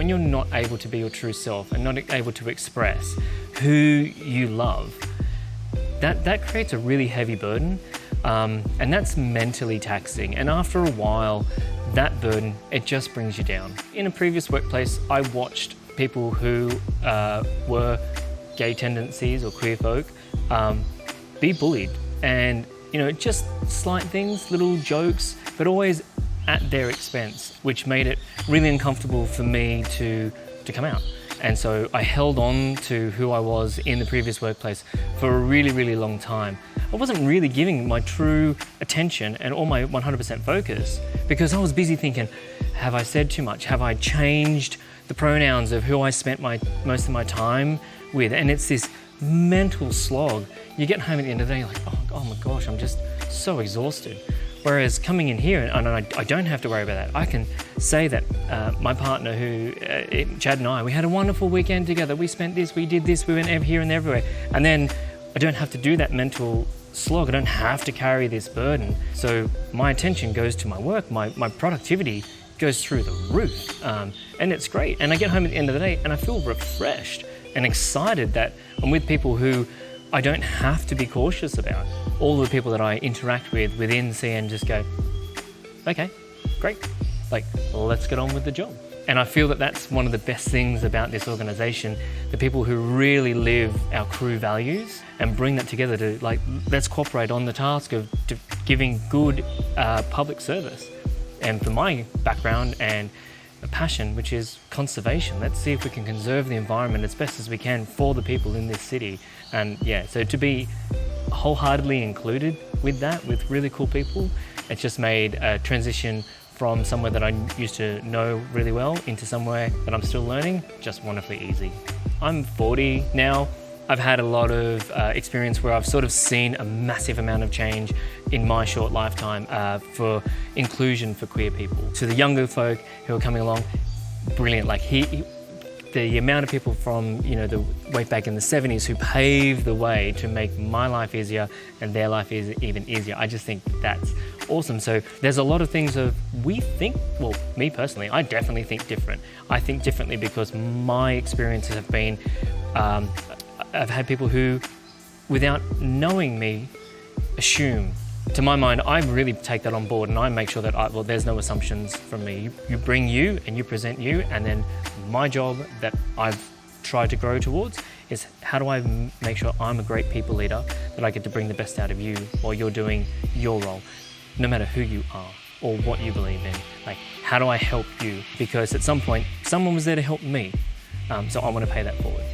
when you're not able to be your true self and not able to express who you love, that creates a really heavy burden, and that's mentally taxing. And after a while, that burden, it just brings you down. In a previous workplace, I watched people who were gay tendencies or queer folk be bullied, and just slight things, little jokes, but always at their expense, which made it really uncomfortable for me to come out. And so I held on to who I was in the previous workplace for a really, really long time. I wasn't really giving my true attention and all my 100% focus because I was busy thinking, have I said too much? Have I changed the pronouns of who I spent most of my time with? And it's this mental slog. You get home at the end of the day, you're like, oh my gosh, I'm just so exhausted. Whereas coming in here, and I don't have to worry about that. I can say that my partner, Chad and I, we had a wonderful weekend together. We spent this, we did this, we went here and everywhere. And then I don't have to do that mental slog. I don't have to carry this burden. So my attention goes to my work, my productivity goes through the roof. And it's great. And I get home at the end of the day and I feel refreshed and excited that I'm with people who I don't have to be cautious about. All the people that I interact with within CN just go, okay, great. Let's get on with the job. And I feel that that's one of the best things about this organisation, the people who really live our crew values and bring that together to let's cooperate on the task of giving good public service. And for my background and a passion, which is conservation. Let's see if we can conserve the environment as best as we can for the people in this city. And yeah, so to be wholeheartedly included with that, with really cool people, it's just made a transition from somewhere that I used to know really well into somewhere that I'm still learning just wonderfully easy. I'm 40 now. I've had a lot of experience where I've sort of seen a massive amount of change in my short lifetime for inclusion for queer people. To the younger folk who are coming along, brilliant. The amount of people from the way back in the 70s who paved the way to make my life easier and their life is even easier. I just think that's awesome. So there's a lot of things me personally, I definitely think different. I think differently because my experiences have been, I've had people who, without knowing me, assume. To my mind, I really take that on board and I make sure that there's no assumptions from me. You bring you and you present you, and then my job that I've tried to grow towards is how do I make sure I'm a great people leader, that I get to bring the best out of you while you're doing your role, no matter who you are or what you believe in. How do I help you? Because at some point, someone was there to help me. So I want to pay that forward.